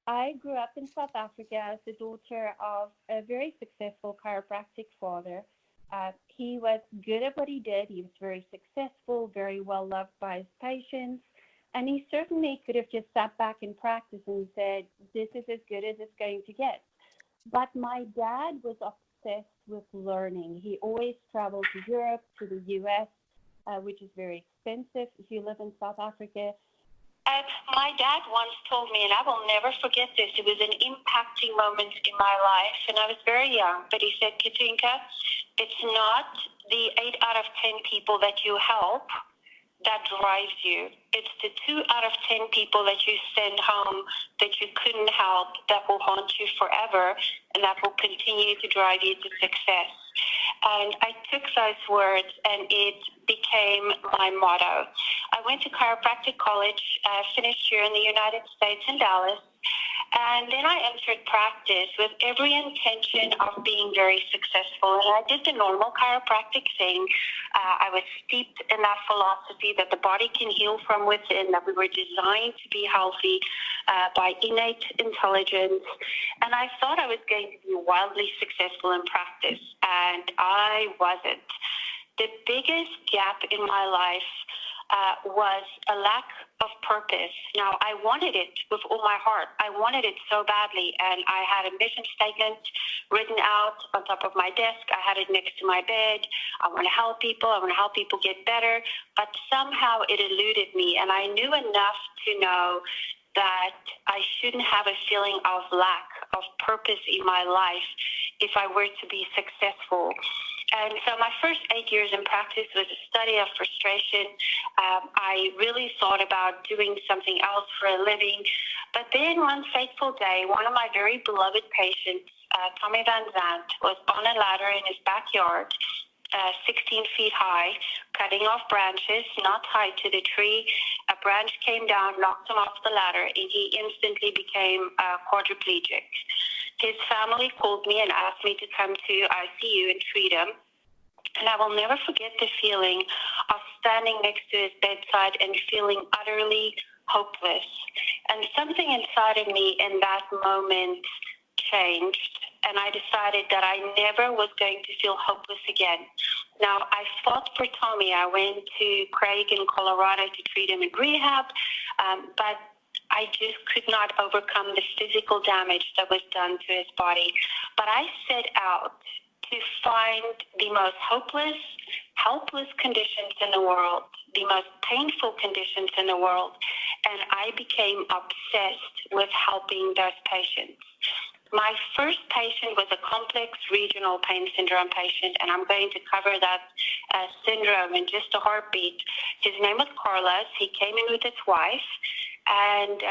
I grew up in South Africa as the daughter of a very successful chiropractic father. He was good at what he did. He was very successful, very well loved by his patients. And he certainly could have just sat back in practice and said, this is as good as it's going to get. But my dad was obsessed with learning. He always traveled to Europe, to the US, which is very expensive if you live in South Africa. My dad once told me, and I will never forget this, it was an impacting moment in my life, and I was very young, but he said, Katinka, it's not the 8 out of 10 people that you help that drives you. It's the 2 out of 10 people that you send home that you couldn't help that will haunt you forever and that will continue to drive you to success. And I took those words and it became my motto. I went to chiropractic college, finished here in the United States in Dallas, and then I entered practice with every intention of being very successful. And I did the normal chiropractic thing. I was steeped in that philosophy that the body can heal from within, that we were designed to be healthy by innate intelligence. And I thought I was going to be wildly successful in practice, and I wasn't. The biggest gap in my life was a lack of purpose. Now, I wanted it with all my heart. I wanted it so badly, and I had a mission statement written out on top of my desk. I had it next to my bed. I want to help people. I want to help people get better, but somehow it eluded me, and I knew enough to know that I shouldn't have a feeling of lack of purpose in my life if I were to be successful. And so my first 8 years in practice was a study of frustration. I really thought about doing something else for a living. But then one fateful day, one of my very beloved patients, Tommy Van Zandt, was on a ladder in his backyard, 16 feet high, cutting off branches, not tied to the tree. A branch came down, knocked him off the ladder, and he instantly became quadriplegic. His family called me and asked me to come to ICU and treat him. And I will never forget the feeling of standing next to his bedside and feeling utterly hopeless. And something inside of me in that moment changed, and I decided that I never was going to feel hopeless again. Now, I fought for Tommy. I went to Craig in Colorado to treat him in rehab, but I just could not overcome the physical damage that was done to his body. But I set out to find the most hopeless, helpless conditions in the world, the most painful conditions in the world, and I became obsessed with helping those patients. My first patient was a complex regional pain syndrome patient, and I'm going to cover that syndrome in just a heartbeat. His name was Carlos. He came in with his wife, and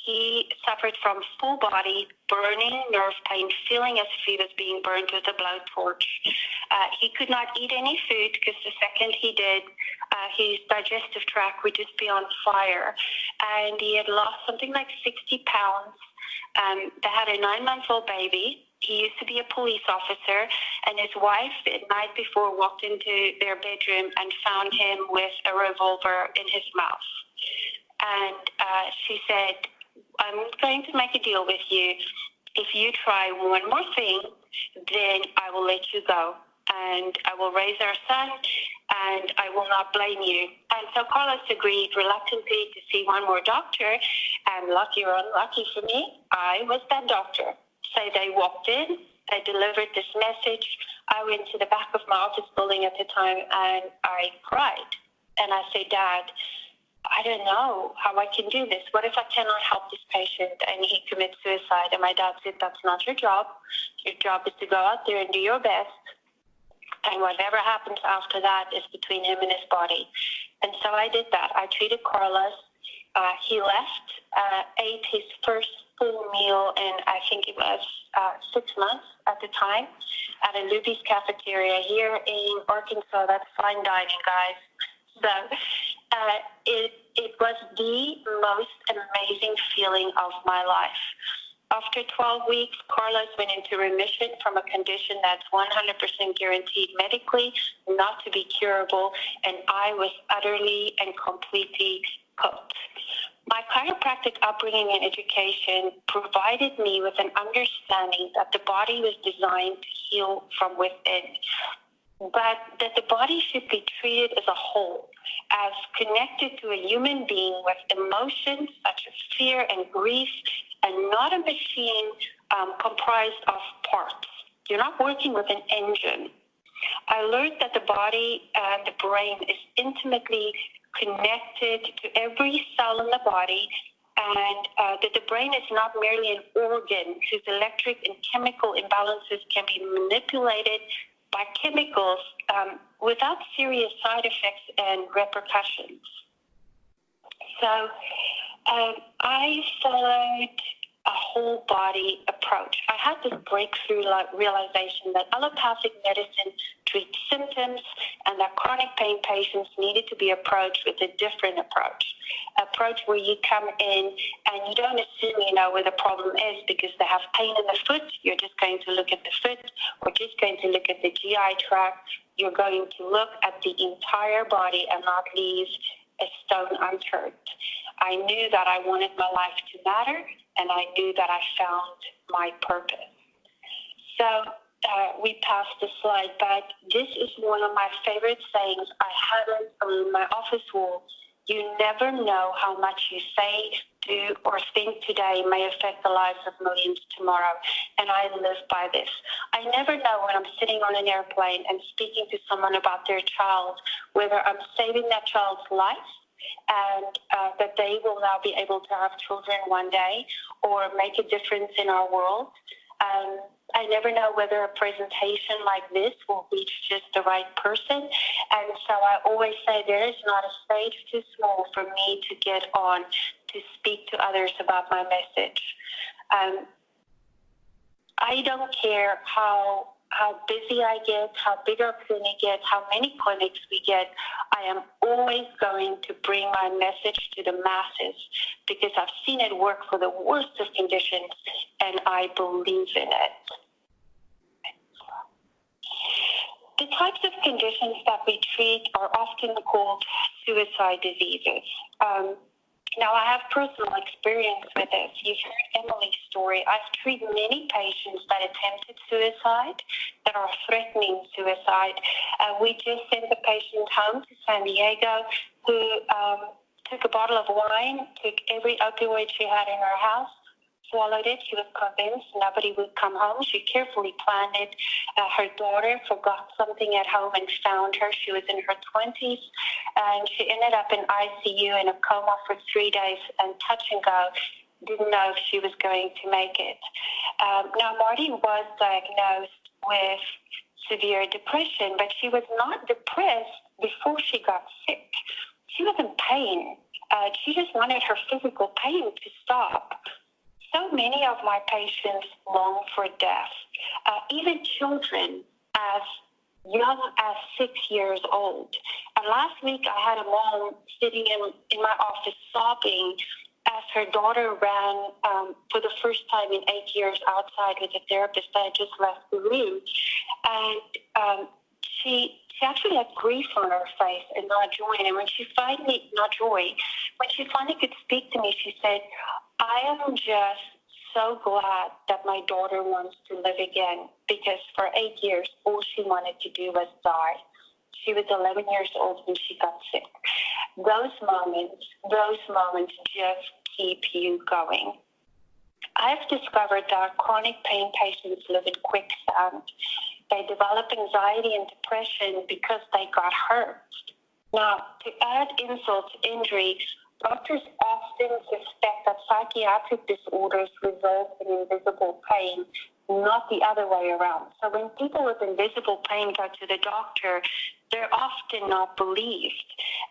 he suffered from full body burning nerve pain, feeling as if he was being burned with a blowtorch. He could not eat any food because the second he did, his digestive tract would just be on fire. And he had lost something like 60 pounds. They had a 9-month-old baby. He used to be a police officer, and his wife the night before walked into their bedroom and found him with a revolver in his mouth. And she said, I'm going to make a deal with you. If you try one more thing, then I will let you go. And I will raise our son, and I will not blame you. And so Carlos agreed reluctantly to see one more doctor, and lucky or unlucky for me, I was that doctor. So they walked in, they delivered this message. I went to the back of my office building at the time, and I cried. And I said, Dad, I don't know how I can do this. What if I cannot help this patient and he commits suicide? And my dad said, that's not your job. Your job is to go out there and do your best. And whatever happens after that is between him and his body. And so I did that. I treated Carlos. He left, ate his first full meal in, I think it was 6 months at the time, at a Luby's cafeteria here in Arkansas. That's fine dining, guys. So it was the most amazing feeling of my life. After 12 weeks, Carlos went into remission from a condition that's 100% guaranteed medically not to be curable, and I was utterly and completely Quote, my chiropractic upbringing and education provided me with an understanding that the body was designed to heal from within, but that the body should be treated as a whole, as connected to a human being with emotions such as fear and grief, and not a machine comprised of parts. You're not working with an engine. I learned that the body and the brain is intimately connected to every cell in the body, and that the brain is not merely an organ whose electric and chemical imbalances can be manipulated by chemicals without serious side effects and repercussions. So I followed a whole body approach. I had this breakthrough realization that allopathic medicine treats symptoms and that chronic pain patients needed to be approached with a different approach where you come in and you don't assume you know where the problem is because they have pain in the foot. You're just going to look at the foot, or just going to look at the GI tract. You're going to look at the entire body and not leave a stone unturned. I knew that I wanted my life to matter, and I knew that I found my purpose. So we passed the slide, but this is one of my favorite sayings. I have it on my office wall. You never know how much you say, do, or think today may affect the lives of millions tomorrow. And I live by this. I never know when I'm sitting on an airplane and speaking to someone about their child, whether I'm saving that child's life and that they will now be able to have children one day or make a difference in our world. I never know whether a presentation like this will reach just the right person. And so I always say there is not a stage too small for me to get on to speak to others about my message. I don't care how busy I get, how big our clinic gets, how many clinics we get. I am always going to bring my message to the masses because I've seen it work for the worst of conditions, and I believe in it. The types of conditions that we treat are often called suicide diseases. Now, I have personal experience with this. You've heard Emily's story. I've treated many patients that attempted suicide, that are threatening suicide. We just sent a patient home to San Diego who took a bottle of wine, took every opioid she had in her house, swallowed it. She was convinced nobody would come home. She carefully planned it. Her daughter forgot something at home and found her. She was in her 20s, and she ended up in ICU in a coma for 3 days, and touch and go. Didn't know if she was going to make it. Now, Marty was diagnosed with severe depression, but she was not depressed before she got sick. She was in pain. She just wanted her physical pain to stop. So many of my patients long for death, even children as young as 6 years old. And last week I had a mom sitting in my office sobbing as her daughter ran for the first time in 8 years outside with a therapist that had just left the room. And she actually had grief on her face and not joy. And when she finally could speak to me, she said, I am just so glad that my daughter wants to live again, because for 8 years, all she wanted to do was die. She was 11 years old when she got sick. Those moments just keep you going. I've discovered that chronic pain patients live in quicksand. They develop anxiety and depression because they got hurt. Now, to add insult to injury, doctors often suspect that psychiatric disorders result in invisible pain, not the other way around. So when people with invisible pain go to the doctor, they're often not believed.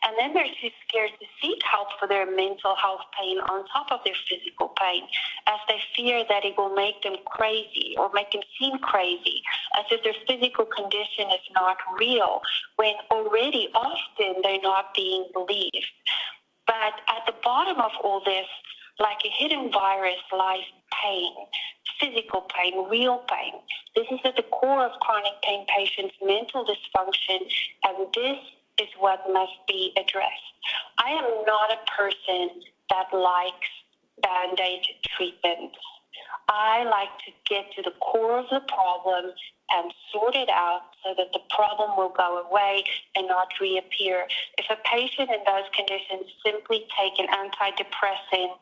And then they're too scared to seek help for their mental health pain on top of their physical pain, as they fear that it will make them crazy or make them seem crazy, as if their physical condition is not real, when already often they're not being believed. But at the bottom of all this, like a hidden virus, lies pain, physical pain, real pain. This is at the core of chronic pain patients' mental dysfunction, and this is what must be addressed. I am not a person that likes Band-Aid treatments. I like to get to the core of the problem and sort it out so that the problem will go away and not reappear. If a patient in those conditions simply take an antidepressant,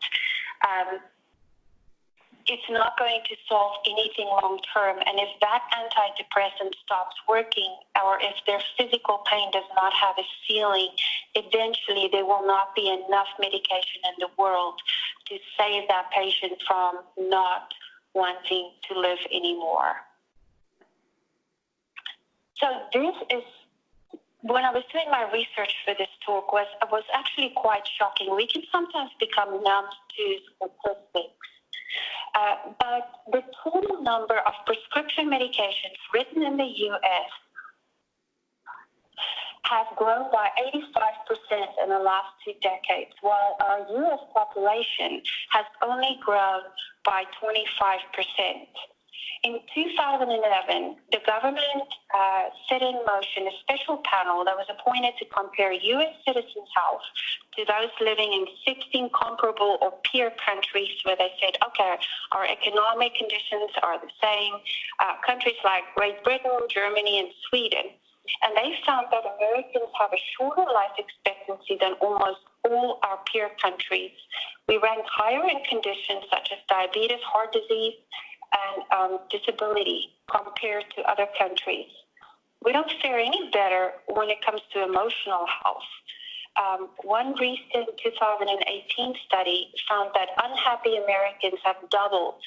it's not going to solve anything long term. And if that antidepressant stops working, or if their physical pain does not have a ceiling, eventually there will not be enough medication in the world to save that patient from not wanting to live anymore. So this is, when I was doing my research for this talk, was actually quite shocking. We can sometimes become numb to statistics. But the total number of prescription medications written in the U.S. has grown by 85% in the last 2 decades, while our U.S. population has only grown by 25%. In 2011, the government set in motion a special panel that was appointed to compare U.S. citizens' health to those living in 16 comparable or peer countries, where they said, okay, our economic conditions are the same. Countries like Great Britain, Germany, and Sweden. And they found that Americans have a shorter life expectancy than almost all our peer countries. We rank higher in conditions such as diabetes, heart disease, and disability compared to other countries. We don't fare any better when it comes to emotional health. One recent 2018 study found that unhappy Americans have doubled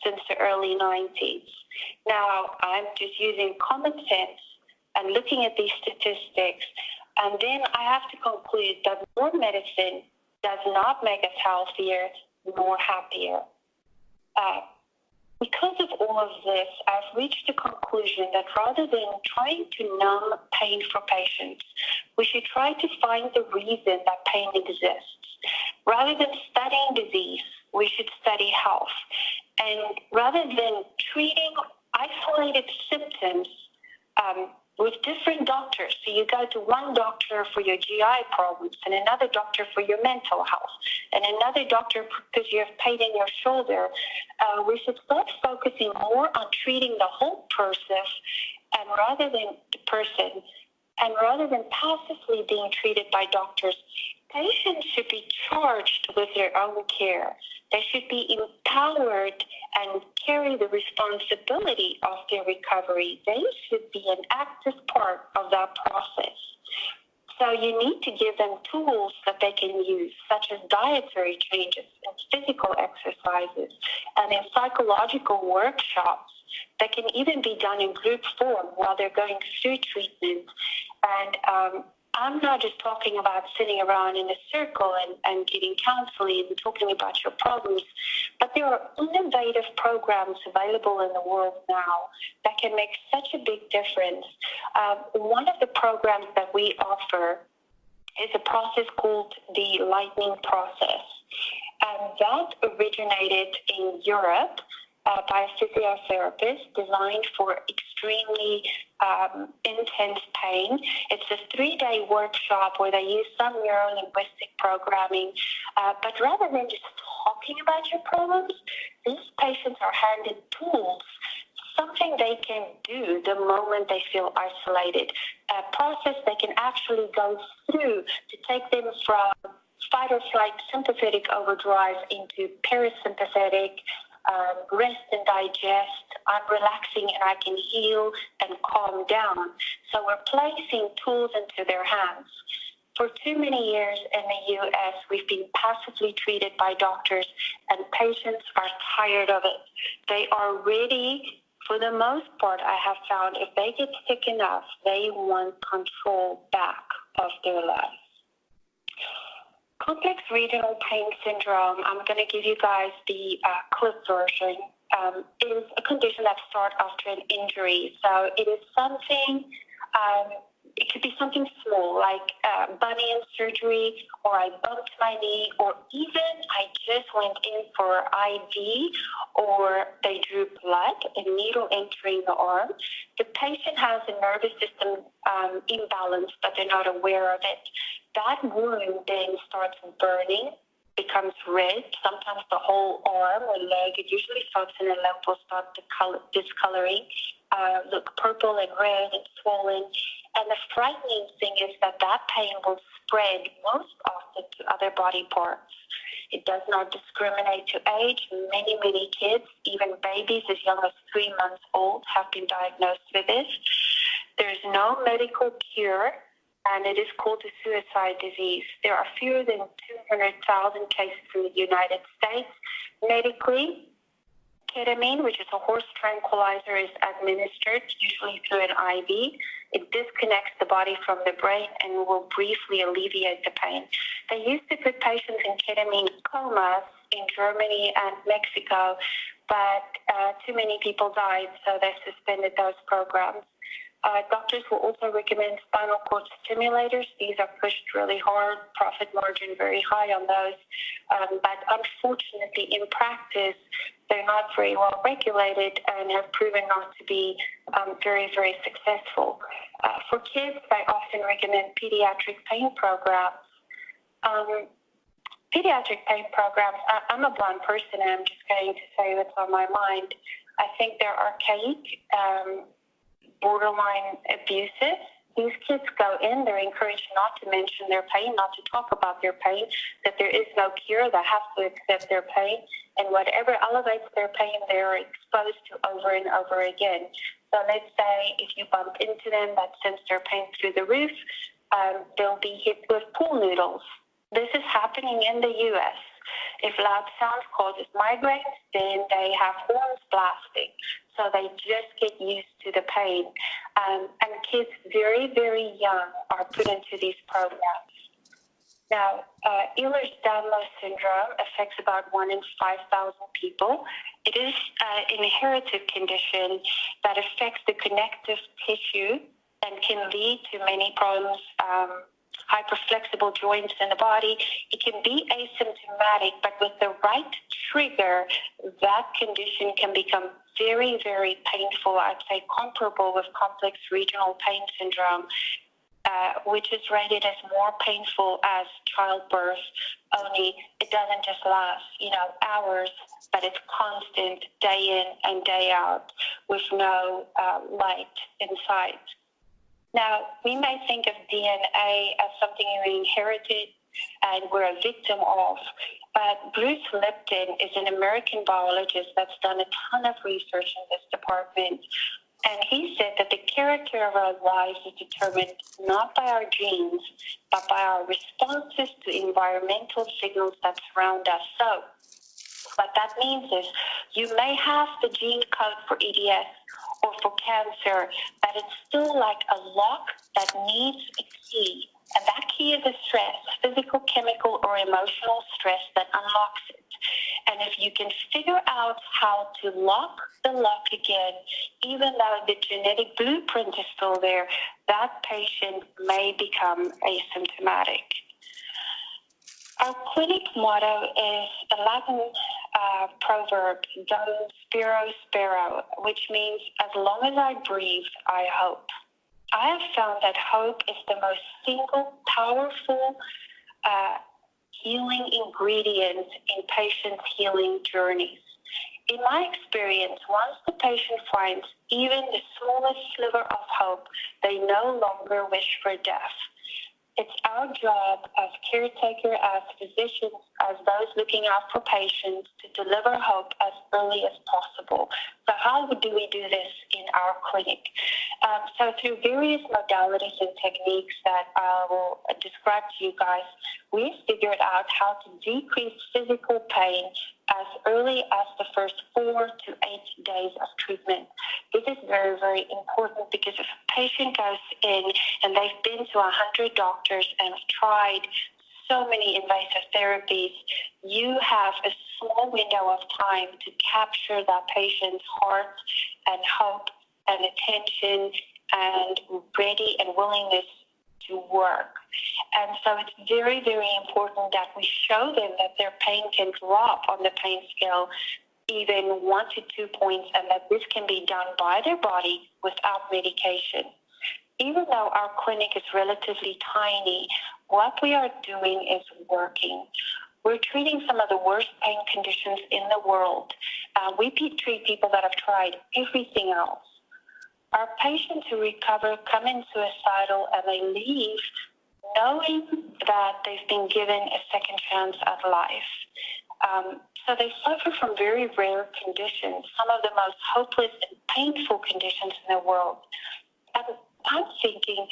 since the early 90s. Now, I'm just using common sense and looking at these statistics, and then I have to conclude that more medicine does not make us healthier nor happier. Because of all of this, I've reached the conclusion that rather than trying to numb pain for patients, we should try to find the reason that pain exists. Rather than studying disease, we should study health. And rather than treating isolated symptoms with different doctors, so you go to one doctor for your GI problems, and another doctor for your mental health, and another doctor because you have pain in your shoulder, we should start focusing more on treating the whole person, and rather than passively being treated by doctors. Patients should be charged with their own care. They should be empowered and carry the responsibility of their recovery. They should be an active part of that process. So you need to give them tools that they can use, such as dietary changes and physical exercises, and in psychological workshops that can even be done in group form while they're going through treatment. And I'm not just talking about sitting around in a circle and getting counseling and talking about your problems, but there are innovative programs available in the world now that can make such a big difference. One of the programs that we offer is a process called the Lightning Process. And that originated in Europe by a physiotherapist designed for extremely intense pain. It's a 3-day workshop where they use some neuro-linguistic programming. But rather than just talking about your problems, these patients are handed tools, something they can do the moment they feel isolated, a process they can actually go through to take them from fight or flight sympathetic overdrive into parasympathetic, rest and digest. I'm relaxing and I can heal and calm down. So we're placing tools into their hands. For too many years in the U.S., we've been passively treated by doctors, and patients are tired of it. They are ready, for the most part, I have found, if they get sick enough, they want control back of their life. Complex regional pain syndrome, I'm going to give you guys the clip version, is a condition that starts after an injury. So it is something it could be something small, like bunion surgery, or I bumped my knee, or even I just went in for IV, or they drew blood, a needle entering the arm. The patient has a nervous system imbalance, but they're not aware of it. That wound then starts burning, becomes red. Sometimes the whole arm or leg, it usually starts in the leg, will start discoloring, look purple and red and swollen. And the frightening thing is that pain will spread most often to other body parts. It does not discriminate to age. Many, many kids, even babies as young as 3 months old, have been diagnosed with this. There's no medical cure, and it is called a suicide disease. There are fewer than 200,000 cases in the United States. Medically, ketamine, which is a horse tranquilizer, is administered, usually through an IV. It disconnects the body from the brain and will briefly alleviate the pain. They used to put patients in ketamine comas in Germany and Mexico, but too many people died, so they suspended those programs. Doctors will also recommend spinal cord stimulators. These are pushed really hard, profit margin very high on those. But unfortunately, in practice, they're not very well regulated and have proven not to be very, very successful. For kids, they often recommend pediatric pain programs. Pediatric pain programs, I'm a blunt person, and I'm just going to say what's on my mind. I think they're archaic, borderline abusive. These kids go in, they're encouraged not to mention their pain, not to talk about their pain, that there is no cure, they have to accept their pain, and whatever elevates their pain, they're exposed to over and over again. So let's say if you bump into them, that sends their pain through the roof, they'll be hit with pool noodles. This is happening in the U.S. If loud sound causes migraines, then they have horns blasting. So they just get used to the pain. And kids very, very young are put into these programs. Now, Ehlers-Danlos syndrome affects about 1 in 5,000 people. It is an inherited condition that affects the connective tissue and can lead to many problems, hyperflexible joints in the body. It can be asymptomatic, but with the right trigger, that condition can become very, very painful. I'd say comparable with complex regional pain syndrome, which is rated as more painful as childbirth, only it doesn't just last, hours, but it's constant day in and day out with no light in sight. Now, we may think of DNA as something you inherited and we're a victim of, but Bruce Lipton is an American biologist that's done a ton of research in this department, and he said that the character of our lives is determined not by our genes, but by our responses to environmental signals that surround us. So, what that means is you may have the gene code for EDS or for cancer, but it's still like a lock that needs a key. And that key is a stress, physical, chemical, or emotional stress that unlocks it. And if you can figure out how to lock the lock again, even though the genetic blueprint is still there, that patient may become asymptomatic. Our clinic motto is the Latin proverb, "Dum spiro spero," which means as long as I breathe, I hope. I have found that hope is the most single, powerful healing ingredient in patients' healing journeys. In my experience, once the patient finds even the smallest sliver of hope, they no longer wish for death. It's our job as caretaker, as physicians, as those looking out for patients to deliver hope as early as possible. So how do we do this in our clinic? So through various modalities and techniques that I will describe to you guys, we figured out how to decrease physical pain as early as the first 4 to 8 days of treatment. This is very, very important because if a patient goes in and they've been to 100 doctors and have tried so many invasive therapies, you have a small window of time to capture that patient's heart and hope and attention and ready and willingness to work. And so it's very, very important that we show them that their pain can drop on the pain scale even 1 to 2 points, and that this can be done by their body without medication. Even though our clinic is relatively tiny, what we are doing is working. We're treating some of the worst pain conditions in the world. We treat people that have tried everything else. Our patients who recover come in suicidal and they leave knowing that they've been given a second chance at life. So they suffer from very rare conditions, some of the most hopeless and painful conditions in the world. And I'm thinking,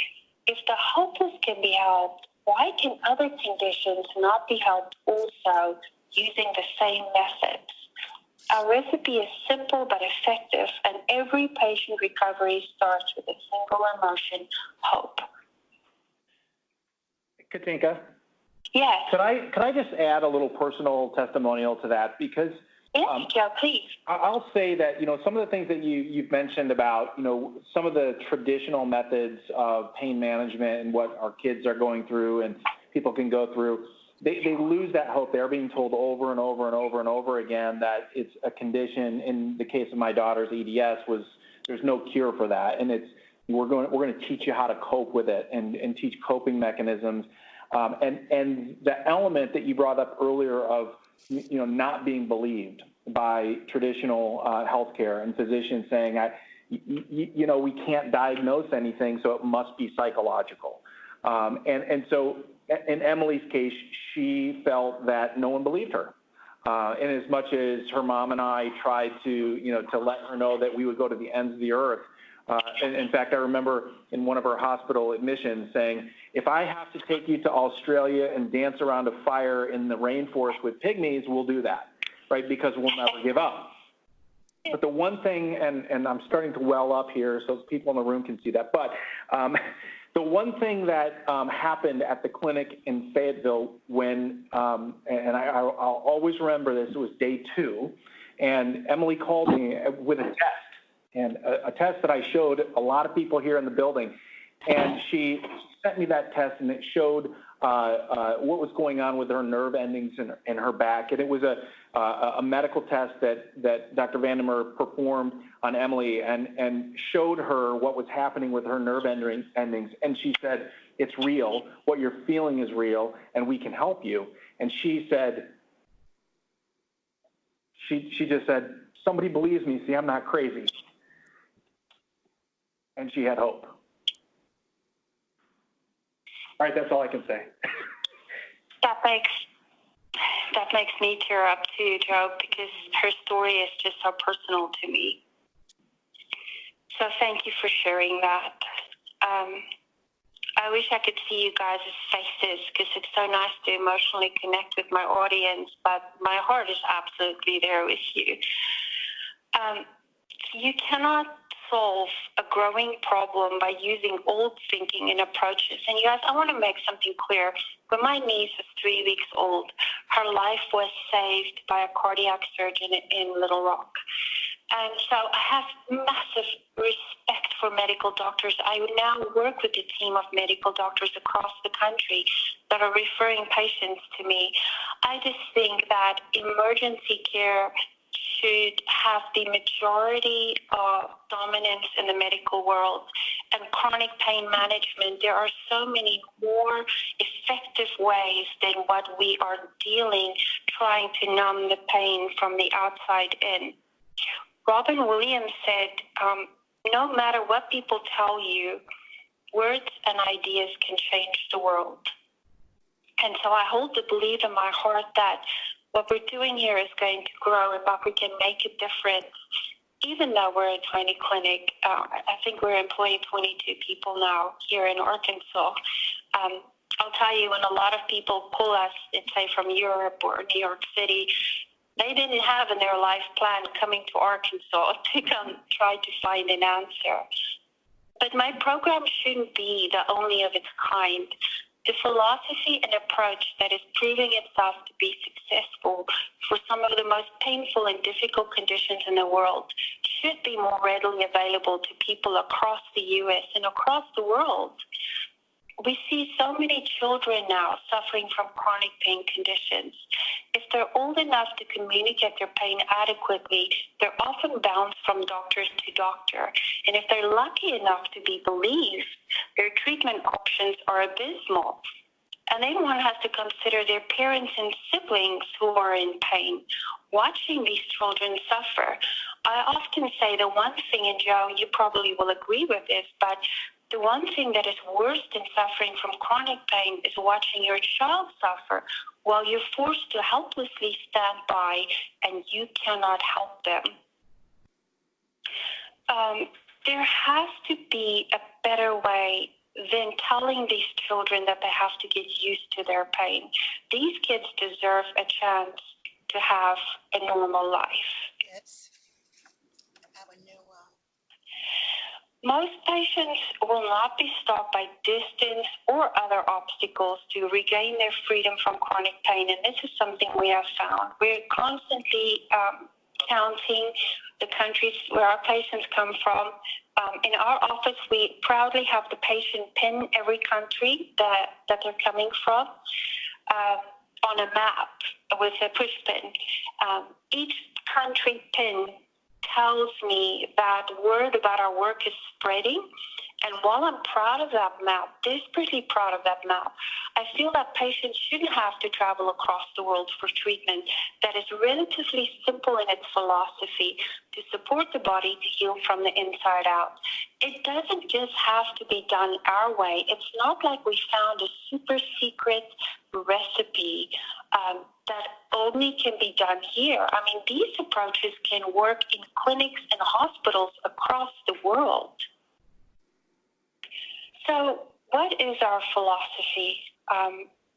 if the hopeless can be helped, why can other conditions not be helped also using the same methods? Our recipe is simple but effective, and every patient recovery starts with a single emotion, hope. Katinka? Yes. Could I just add a little personal testimonial to that? Because yes, Joe, please. I'll say that, some of the things that you've mentioned about, some of the traditional methods of pain management and what our kids are going through and people can go through, they lose that hope. They're being told over and over and over and over again that it's a condition. In the case of my daughter's EDS, there's no cure for that, and we're going to teach you how to cope with it and teach coping mechanisms. And the element that you brought up earlier of, not being believed by traditional healthcare and physicians saying, we can't diagnose anything, so it must be psychological. And so in Emily's case, she felt that no one believed her. And as much as her mom and I tried to let her know that we would go to the ends of the earth. And in fact, I remember in one of her hospital admissions saying, if I have to take you to Australia and dance around a fire in the rainforest with pygmies, we'll do that, right? Because we'll never give up. But the one thing, and I'm starting to well up here so people in the room can see that, but the one thing that happened at the clinic in Fayetteville when, and I'll always remember this, it was day 2, and Emily called me with a test. And a test that I showed a lot of people here in the building. And she sent me that test, and it showed what was going on with her nerve endings in her back. And it was a medical test that Dr. Vandermeer performed on Emily and showed her what was happening with her nerve endings. And she said, it's real. What you're feeling is real, and we can help you. And she said, she just said, somebody believes me. See, I'm not crazy. And she had hope. All right, that's all I can say. That makes me tear up too, Joe, because her story is just so personal to me. So thank you for sharing that. I wish I could see you guys' faces because it's so nice to emotionally connect with my audience, but my heart is absolutely there with you. You cannot solve a growing problem by using old thinking and approaches. And you guys, I want to make something clear. When my niece was 3 weeks old, her life was saved by a cardiac surgeon in Little Rock. And so I have massive respect for medical doctors. I now work with a team of medical doctors across the country that are referring patients to me. I just think that emergency care should have the majority of dominance in the medical world. And chronic pain management, there are so many more effective ways than what we are trying to numb the pain from the outside in. Robin Williams said, no matter what people tell you, words and ideas can change the world. And so I hold the belief in my heart that what we're doing here is going to grow and that we can make a difference. Even though we're a tiny clinic, I think we're employing 22 people now here in Arkansas. I'll tell you, when a lot of people pull us, say from Europe or New York City, they didn't have in their life plan coming to Arkansas to come try to find an answer. But my program shouldn't be the only of its kind. the philosophy and approach that is proving itself to be successful for some of the most painful and difficult conditions in the world should be more readily available to people across the U.S. and across the world. We see so many children now suffering from chronic pain conditions. If they're old enough to communicate their pain adequately, they're often bounced from doctor to doctor. And if they're lucky enough to be believed, their treatment options are abysmal. And then one has to consider their parents and siblings who are in pain. Watching these children suffer, I often say the one thing, and Joe, you probably will agree with this, but the one thing that is worse than suffering from chronic pain is watching your child suffer while you're forced to helplessly stand by and you cannot help them. There has to be a better way than telling these children that they have to get used to their pain. These kids deserve a chance to have a normal life. Yes. Most patients will not be stopped by distance or other obstacles to regain their freedom from chronic pain, and this is something we have found. We're constantly counting the countries where our patients come from. In our office, we proudly have the patient pin every country that they're coming from on a map with a push pin. Each country pin tells me that word about our work is spreading. And while I'm proud of that map, desperately proud of that map, I feel that patients shouldn't have to travel across the world for treatment that is relatively simple in its philosophy to support the body to heal from the inside out. It doesn't just have to be done our way. It's not like we found a super secret recipe that only can be done here. I mean, these approaches can work in clinics and hospitals across the world. So what is our philosophy?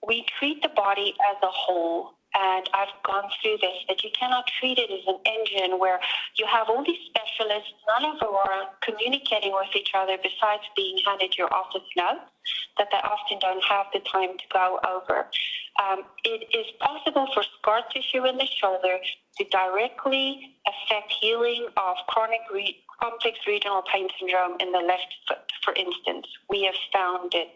We treat the body as a whole, and I've gone through this, that you cannot treat it as an engine where you have all these specialists, none of whom are communicating with each other besides being handed your office notes that they often don't have the time to go over. It is possible for scar tissue in the shoulder to directly affect healing of chronic complex regional pain syndrome in the left foot, for instance. We have found it.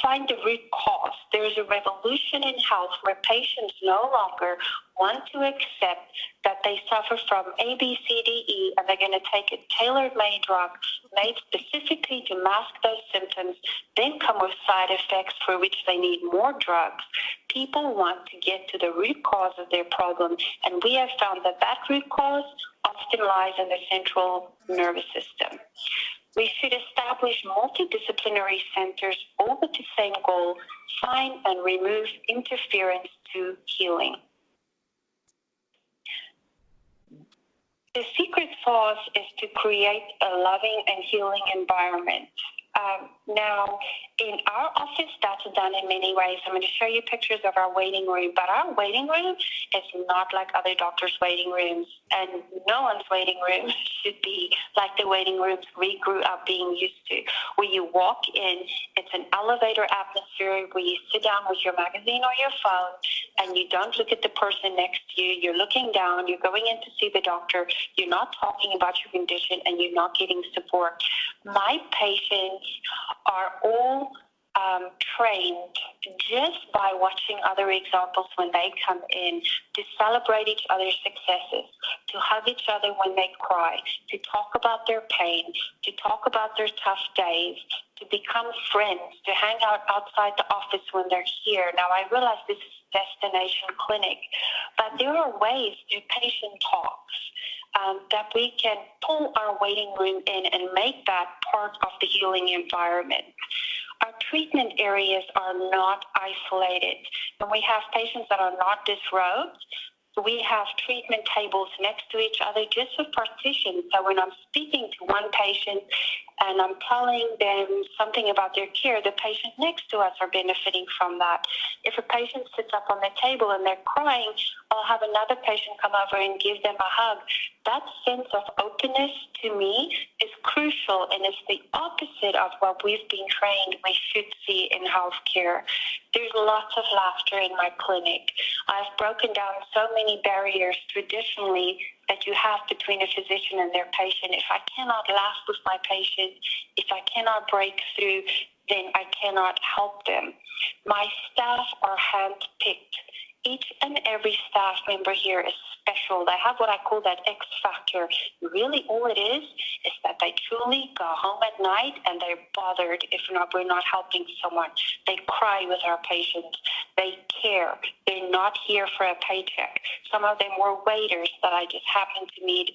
Find the root cause. There is a revolution in health where patients no longer want to accept that they suffer from A, B, C, D, E, and they're going to take a tailor-made drug made specifically to mask those symptoms, then come with side effects for which they need more drugs. People want to get to the root cause of their problem, and we have found that that root cause often lies in the central nervous system. We should establish multidisciplinary centers all with the same goal: find and remove interference to healing. The secret sauce is to create a loving and healing environment. Now, in our office, that's done in many ways. I'm going to show you pictures of our waiting room, but our waiting room is not like other doctors' waiting rooms, and no one's waiting room should be like the waiting rooms we grew up being used to, where you walk in, it's an elevator atmosphere where you sit down with your magazine or your phone, and you don't look at the person next to you. You're looking down, you're going in to see the doctor, you're not talking about your condition, and you're not getting support. My patients are all trained just by watching other examples when they come in, to celebrate each other's successes, to hug each other when they cry, to talk about their pain, to talk about their tough days, to become friends, to hang out outside the office when they're here. Now, I realize this is a destination clinic, but there are ways through patient talks that we can pull our waiting room in and make that part of the healing environment. Our treatment areas are not isolated. When we have patients that are not disrobed, we have treatment tables next to each other just with partitions. So when I'm speaking to one patient and I'm telling them something about their care, the patient next to us are benefiting from that. If a patient sits up on the table and they're crying, I'll have another patient come over and give them a hug. That sense of openness to me is crucial, and it's the opposite of what we've been trained we should see in healthcare. There's lots of laughter in my clinic. I've broken down so many barriers traditionally that you have between a physician and their patient. If I cannot laugh with my patient, if I cannot break through, then I cannot help them. My staff are handpicked. Each and every staff member here is special. They have what I call that X factor. Really all it is that they truly go home at night and they're bothered if we're not helping someone. They cry with our patients. They care. They're not here for a paycheck. Some of them were waiters that I just happened to meet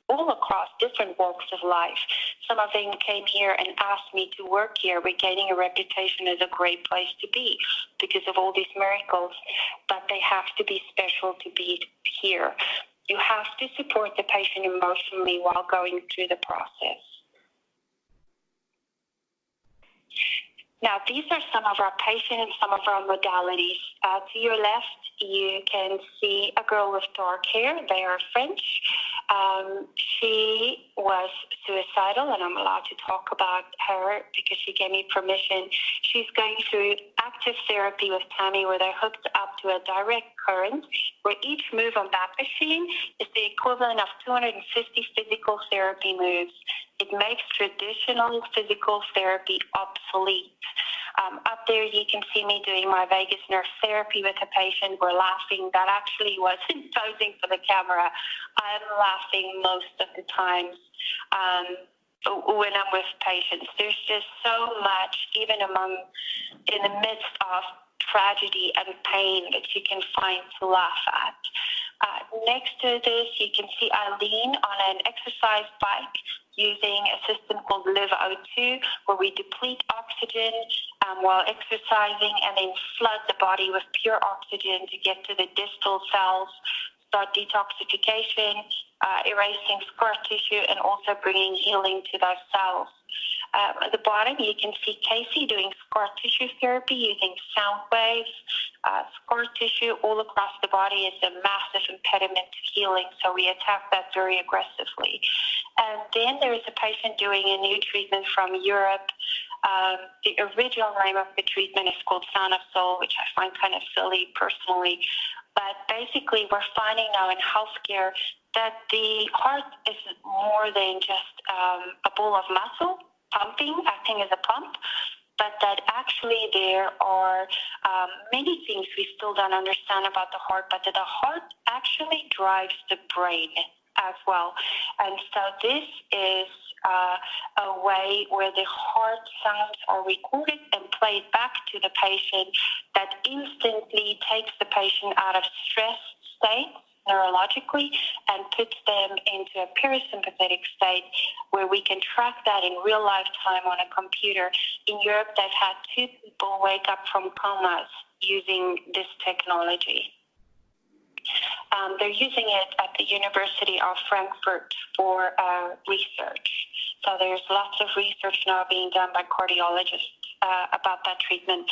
all across different walks of life. Some of them came here and asked me to work here. We're gaining a reputation as a great place to be because of all these miracles, but they have to be special to be here. You have to support the patient emotionally while going through the process. Now, these are some of our patients and some of our modalities. To your left, you can see a girl with dark hair. They are French. She was suicidal, and I'm allowed to talk about her because she gave me permission. She's going through active therapy with Tammy, where they're hooked up to a direct current, where each move on that machine is the equivalent of 250 physical therapy moves. It makes traditional physical therapy obsolete. Up there, you can see me doing my vagus nerve therapy with a patient. We're laughing. That actually wasn't posing for the camera. I'm laughing most of the times when I'm with patients. There's just so much, even in the midst of tragedy and pain, that you can find to laugh at. Next to this, you can see Eileen on an exercise bike using a system called Live O2, where we deplete oxygen while exercising and then flood the body with pure oxygen to get to the distal cells, start detoxification, erasing scar tissue, and also bringing healing to those cells. At the bottom, you can see Casey doing scar tissue therapy using sound waves. Scar tissue all across the body is a massive impediment to healing, so we attack that very aggressively. And then there is a patient doing a new treatment from Europe. The original name of the treatment is called Sound of Soul, which I find kind of silly personally. But basically, we're finding now in healthcare that the heart is more than just a ball of muscle pumping, acting as a pump, but that actually there are many things we still don't understand about the heart, but that the heart actually drives the brain as well. And so this is a way where the heart sounds are recorded and played back to the patient that instantly takes the patient out of stress state neurologically and puts them into a parasympathetic state where we can track that in real life time on a computer. In Europe, they've had 2 people wake up from comas using this technology. They're using it at the University of Frankfurt for research. So there's lots of research now being done by cardiologists about that treatment.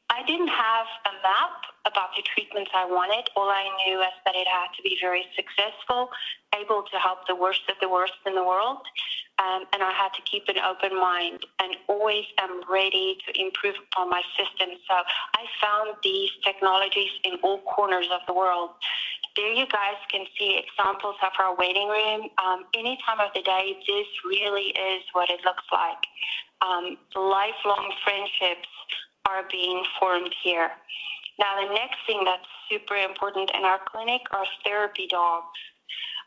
I didn't have a map about the treatments I wanted. All I knew was that it had to be very successful, able to help the worst of the worst in the world, and I had to keep an open mind and always am ready to improve upon my system. So I found these technologies in all corners of the world. There you guys can see examples of our waiting room. Any time of the day, this really is what it looks like. Lifelong friendships are being formed here. Now, the next thing that's super important in our clinic are therapy dogs.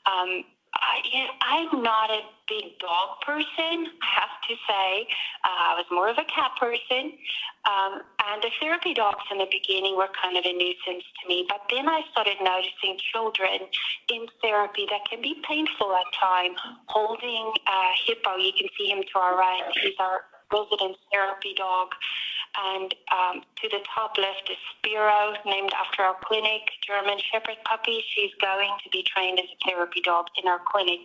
I'm not a big dog person, I have to say. I was more of a cat person. And the therapy dogs in the beginning were kind of a nuisance to me. But then I started noticing children in therapy that can be painful at times. Holding Hippo, you can see him to our right. He's our resident therapy dog. And to the top left is Spiro, named after our clinic, German Shepherd puppy. She's going to be trained as a therapy dog in our clinic.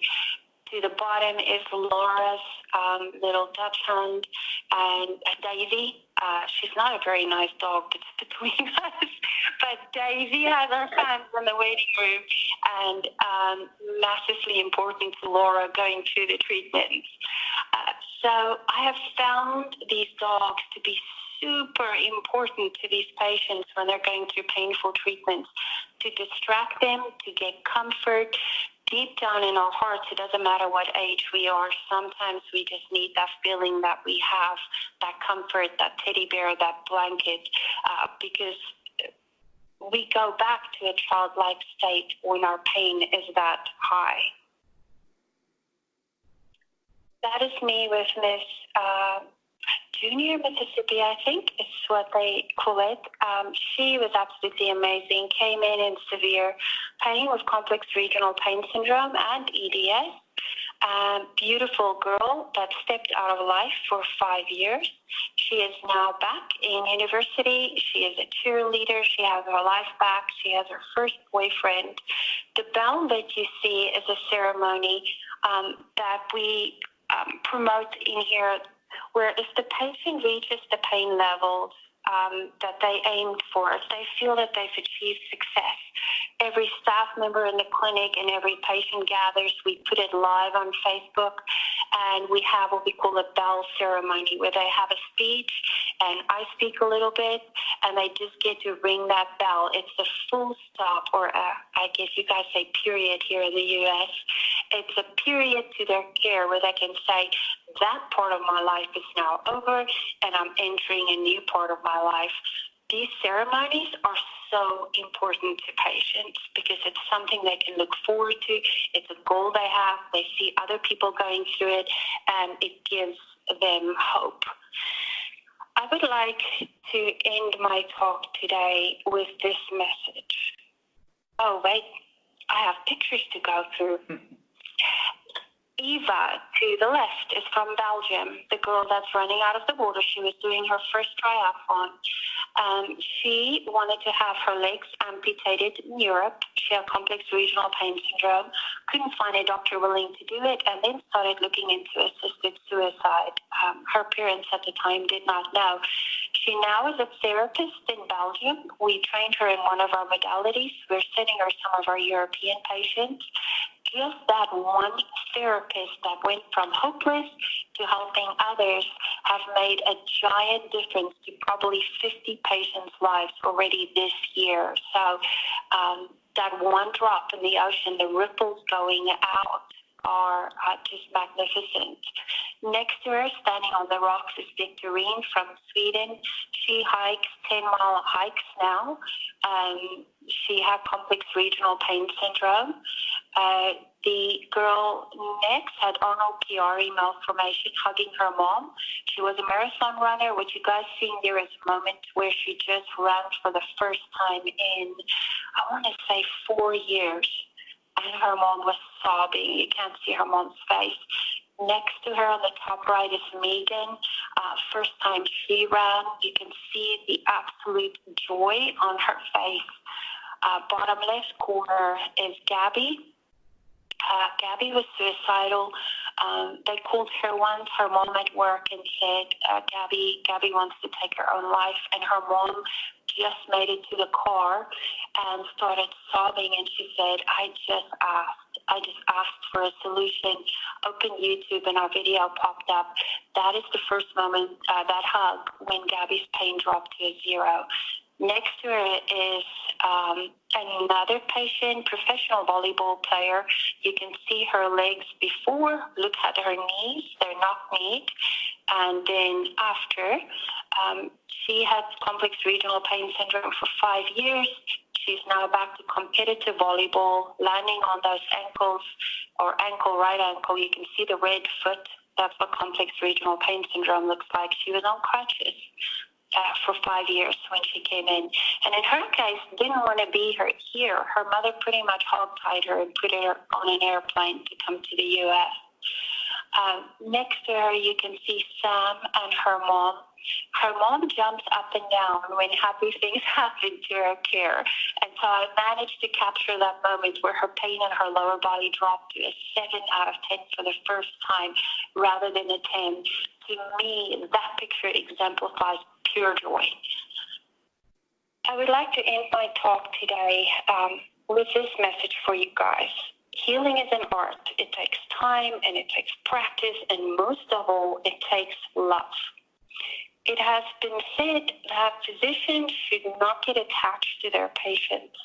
To the bottom is Laura's little Dutch hand, and Daisy. She's not a very nice dog, it's between us, but Daisy has her fans in the waiting room, and massively important to Laura going through the treatments. So I have found these dogs to be super important to these patients when they're going through painful treatments, to distract them, to get comfort. Deep down in our hearts, it doesn't matter what age we are. Sometimes we just need that feeling that we have, that comfort, that teddy bear, that blanket, because we go back to a childlike state when our pain is that high. That is me with Miss Junior Mississippi, I think is what they call it. She was absolutely amazing. Came in severe pain with complex regional pain syndrome and EDS. Beautiful girl that stepped out of life for 5 years. She is now back in university. She is a cheerleader. She has her life back. She has her first boyfriend. The bell that you see is a ceremony that we promote in here, where if the patient reaches the pain levels that they aimed for, if they feel that they've achieved success, every staff member in the clinic and every patient gathers. We put it live on Facebook, and we have what we call a bell ceremony, where they have a speech, and I speak a little bit, and they just get to ring that bell. It's a full stop, or I guess you guys say period here in the U.S. It's a period to their care where they can say, that part of my life is now over, and I'm entering a new part of my life. These ceremonies are so important to patients because it's something they can look forward to. It's a goal they have. They see other people going through it, and it gives them hope. I would like to end my talk today with this message. Oh, wait, I have pictures to go through. Eva, to the left, is from Belgium, the girl that's running out of the water. She was doing her first triathlon. She wanted to have her legs amputated in Europe. She had complex regional pain syndrome, couldn't find a doctor willing to do it, and then started looking into assisted suicide. Her parents at the time did not know. She now is a therapist in Belgium. We trained her in one of our modalities. We're sending her some of our European patients. Just that one therapist that went from hopeless to helping others have made a giant difference to probably 50 patients' lives already this year. So that one drop in the ocean, the ripples going out, are just magnificent. Next to her, standing on the rocks, is Victorine from Sweden. She hikes 10-mile hikes now. She had complex regional pain syndrome. The girl next had Arnold Chiari malformation, hugging her mom. She was a marathon runner. What you guys see there is a moment where she just ran for the first time in, I want to say, 4 years. And her mom was sobbing. You can't see her mom's face. Next to her on the top right is Megan. First time she ran. You can see the absolute joy on her face. Bottom left corner is Gabby. Gabby was suicidal. They called her once, her mom at work, and said, Gabby wants to take her own life. And her mom just made it to the car and started sobbing. And she said, I just asked for a solution. Open YouTube and our video popped up. That is the first moment, that hug, when Gabby's pain dropped to 0. Next to her is another patient, professional volleyball player. You can see her legs before. Look at her knees. They're knock-kneed. And then after, she had complex regional pain syndrome for 5 years. She's now back to competitive volleyball, landing on those ankles, or right ankle. You can see the red foot. That's what complex regional pain syndrome looks like. She was on crutches for 5 years when she came in. And in her case, didn't want to be here. Her mother pretty much hog-tied her and put her on an airplane to come to the U.S. Next to her, you can see Sam and her mom. Her mom jumps up and down when happy things happen to her care. And so I managed to capture that moment where her pain in her lower body dropped to a 7 out of 10 for the first time rather than a 10. To me, that picture exemplifies pure joy. I would like to end my talk today with this message for you guys. Healing is an art. It takes time and it takes practice, and most of all, it takes love. It has been said that physicians should not get attached to their patients.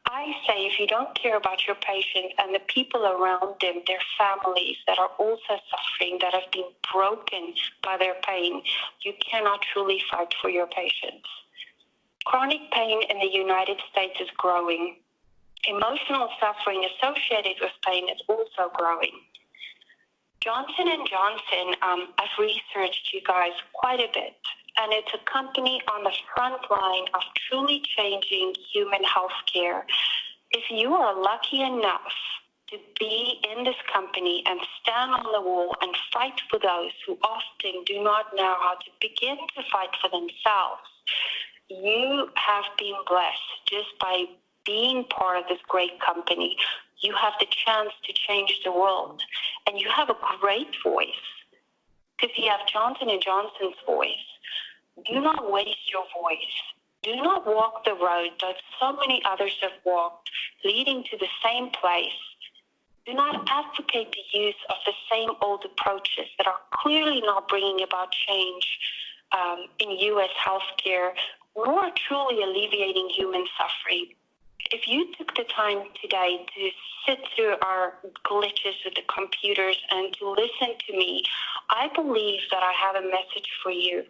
I say if you don't care about your patients and the people around them, their families that are also suffering, that have been broken by their pain, you cannot truly fight for your patients. Chronic pain in the United States is growing. Emotional suffering associated with pain is also growing. Johnson & Johnson, I've researched you guys quite a bit, and it's a company on the front line of truly changing human health care. If you are lucky enough to be in this company and stand on the wall and fight for those who often do not know how to begin to fight for themselves, you have been blessed just by being part of this great company. You have the chance to change the world, and you have a great voice because you have Johnson & Johnson's voice. Do not waste your voice. Do not walk the road that so many others have walked, leading to the same place. Do not advocate the use of the same old approaches that are clearly not bringing about change in U.S. healthcare, nor truly alleviating human suffering. If you took the time today to sit through our glitches with the computers and to listen to me, I believe that I have a message for you.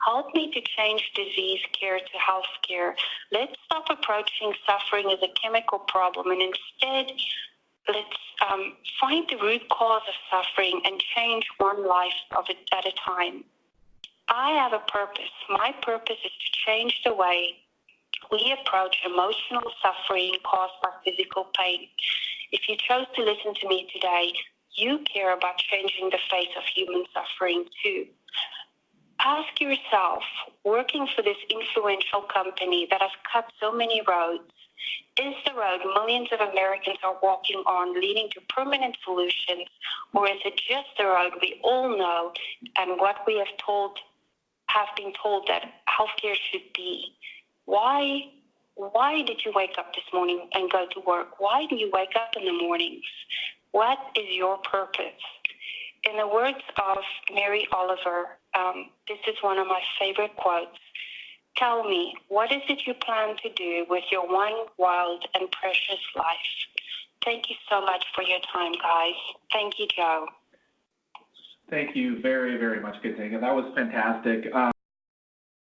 Help me to change disease care to health care. Let's stop approaching suffering as a chemical problem, and instead, let's find the root cause of suffering and change one life at a time. I have a purpose. My purpose is to change the way we approach emotional suffering caused by physical pain. If you chose to listen to me today, you care about changing the face of human suffering too. Ask yourself, working for this influential company that has cut so many roads, is the road millions of Americans are walking on leading to permanent solutions, or is it just the road we all know and what we have been told that healthcare should be? Why did you wake up this morning and go to work? Why do you wake up in the mornings? What is your purpose? In the words of Mary Oliver, this is one of my favorite quotes. Tell me, what is it you plan to do with your one wild and precious life? Thank you so much for your time, guys. Thank you, Joe. Thank you very, very much, Katinka. That was fantastic.